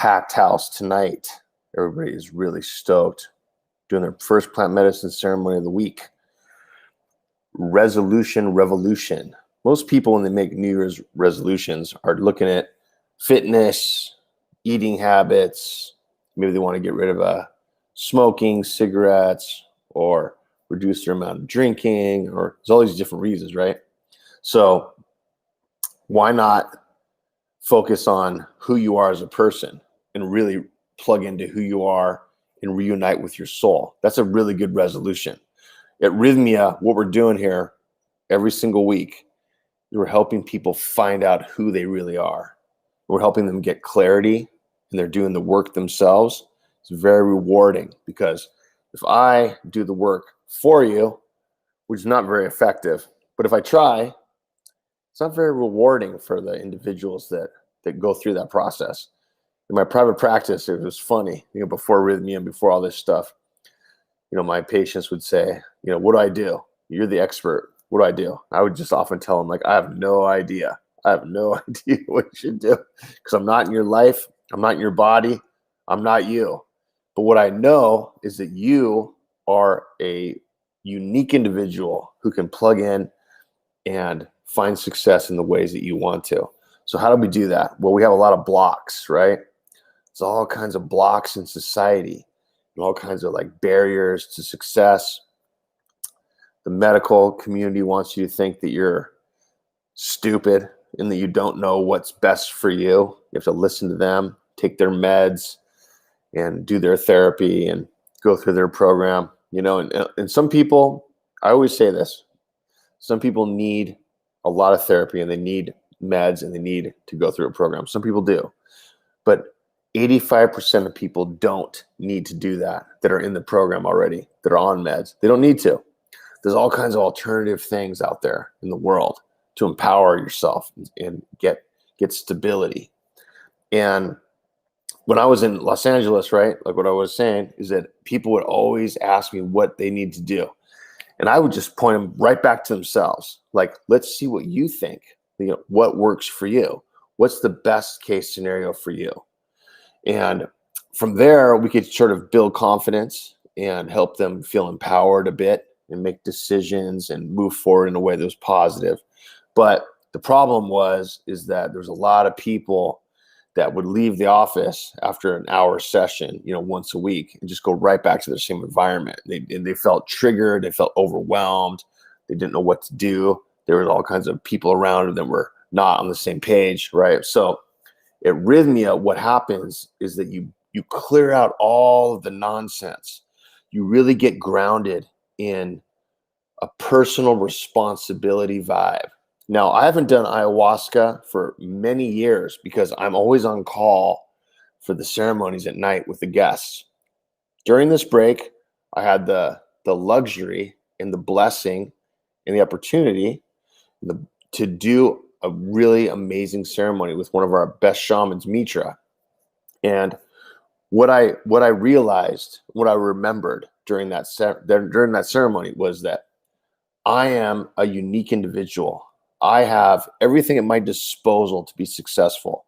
packed house tonight. Everybody is really stoked, doing their first plant medicine ceremony of the week. Resolution revolution. Most people, when they make New Year's resolutions, are looking at fitness, eating habits. Maybe they want to get rid of smoking, cigarettes, or reduce their amount of drinking, or there's all these different reasons, right? So why not focus on who you are as a person and really plug into who you are and reunite with your soul? That's a really good resolution. At Rythmia, what we're doing here every single week, we're helping people find out who they really are. We're helping them get clarity, and they're doing the work themselves. It's very rewarding, because if I do the work for you, which is not very effective, but if I try, it's not very rewarding for the individuals that go through that process. In my private practice, it was funny, before Rythmia and before all this stuff, my patients would say, what do I do? You're the expert. What do I do? I would just often tell them, like, I have no idea. I have no idea what you should do, because I'm not in your life. I'm not in your body. I'm not you. But what I know is that you are a unique individual who can plug in and find success in the ways that you want to. So how do we do that? Well, we have a lot of blocks, right? There's all kinds of blocks in society, and all kinds of barriers to success. The medical community wants you to think that you're stupid and that you don't know what's best for you. You have to listen to them, take their meds, and do their therapy and go through their program. And some people, I always say this, some people need a lot of therapy, and they need meds, and they need to go through a program. Some people do. But 85% of people don't need to do that are in the program already, that are on meds. They don't need to. There's all kinds of alternative things out there in the world to empower yourself and get stability. And when I was in Los Angeles, right, what I was saying is that people would always ask me what they need to do. And I would just point them right back to themselves. Let's see what you think. What works for you? What's the best case scenario for you? And from there, we could sort of build confidence and help them feel empowered a bit and make decisions and move forward in a way that was positive. But the problem is that there's a lot of people that would leave the office after an hour session, once a week, and just go right back to their same environment. They felt triggered. They felt overwhelmed. They didn't know what to do. There was all kinds of people around them that were not on the same page, right? So at Rythmia, what happens is that you clear out all of the nonsense. You really get grounded in a personal responsibility vibe. Now, I haven't done ayahuasca for many years because I'm always on call for the ceremonies at night with the guests. During this break, I had the luxury and the blessing and the opportunity to do a really amazing ceremony with one of our best shamans, Mitra. And what I realized, what I remembered during that ceremony was that I am a unique individual. I have everything at my disposal to be successful.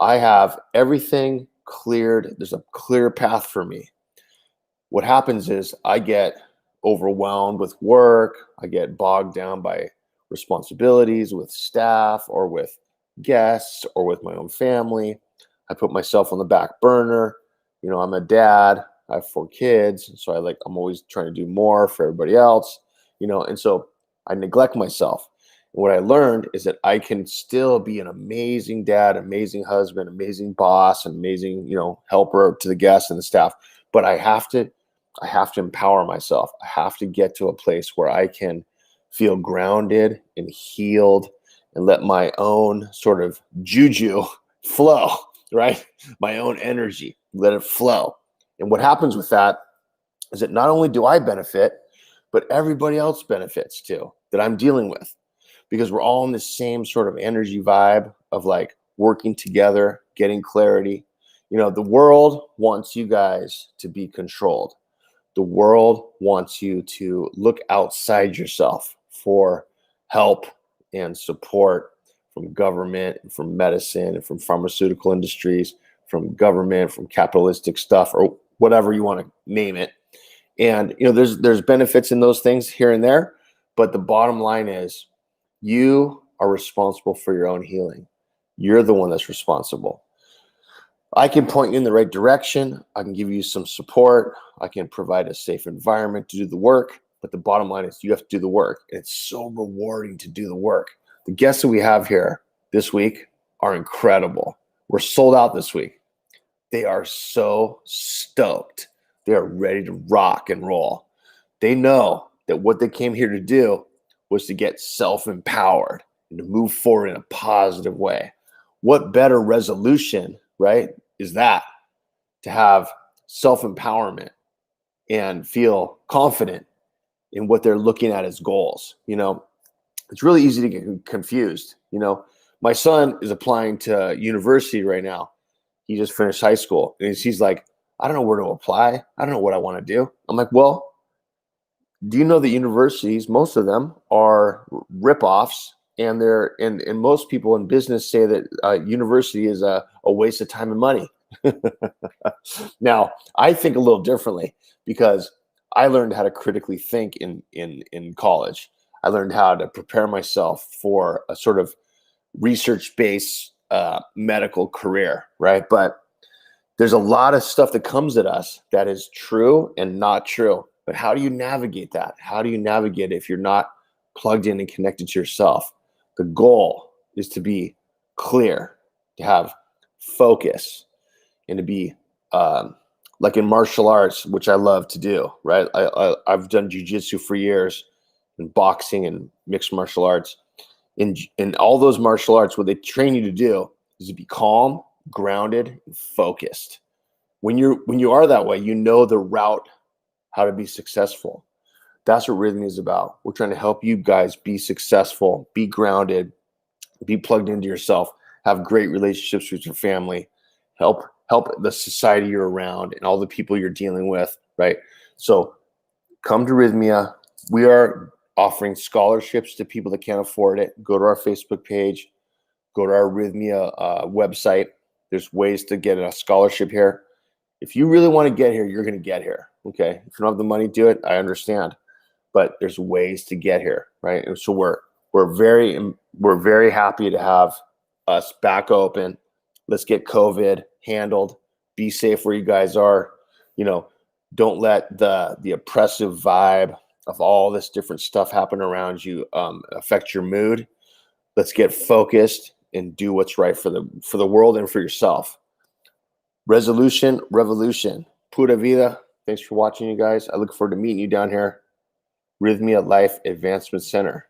I have everything cleared. There's a clear path for me. What happens is I get overwhelmed with work. I get bogged down by responsibilities with staff or with guests or with my own family. I put myself on the back burner. I'm a dad. I have 4 kids. So I'm always trying to do more for everybody else, and so I neglect myself. And what I learned is that I can still be an amazing dad, amazing husband, amazing boss, an amazing, helper to the guests and the staff. But I have to empower myself. I have to get to a place where I can feel grounded and healed and let my own sort of juju flow, right? My own energy, let it flow. And what happens with that is that not only do I benefit, but everybody else benefits too, that I'm dealing with, because we're all in the same sort of energy vibe of working together, getting clarity. The world wants you guys to be controlled. The world wants you to look outside yourself for help and support from government and from medicine and from pharmaceutical industries, from government, from capitalistic stuff, or whatever you want to name it. And there's benefits in those things here and there, but the bottom line is you are responsible for your own healing. You're the one that's responsible. I can point you in the right direction. I can give you some support. I can provide a safe environment to do the work. But the bottom line is you have to do the work. And it's so rewarding to do the work. The guests that we have here this week are incredible. We're sold out this week. They are so stoked. They are ready to rock and roll. They know that what they came here to do was to get self-empowered and to move forward in a positive way. What better resolution, right, is that? To have self-empowerment and feel confident in what they're looking at as goals. It's really easy to get confused. My son is applying to university right now. He just finished high school. And he's like, I don't know where to apply. I don't know what I want to do. I'm like, well, do you know that universities, most of them are ripoffs, and most people in business say that university is a waste of time and money. Now, I think a little differently because I learned how to critically think in college. I learned how to prepare myself for a sort of research-based medical career, right? But there's a lot of stuff that comes at us that is true and not true. But how do you navigate that? How do you navigate it if you're not plugged in and connected to yourself? The goal is to be clear, to have focus, and to be like in martial arts, which I love to do, right? I've done jiu-jitsu for years, and boxing and mixed martial arts. In all those martial arts, what they train you to do is to be calm, grounded, and focused. When you are that way, you know the route how to be successful. That's what Rythmia is about. We're trying to help you guys be successful, be grounded, be plugged into yourself, have great relationships with your family, help the society you're around and all the people you're dealing with, right? So come to Rythmia. We are offering scholarships to people that can't afford it. Go to our Facebook page, go to our Rythmia website. There's ways to get a scholarship here. If you really want to get here, you're going to get here. Okay. If you don't have the money to do it, I understand. But there's ways to get here, right? And so we're very happy to have us back open. Let's get COVID handled. Be safe where you guys are. Don't let the oppressive vibe of all this different stuff happen around you affect your mood. Let's get focused and do what's right for the world and for yourself. Resolution, revolution. Pura vida. Thanks for watching, you guys. I look forward to meeting you down here. Rythmia Life Advancement Center.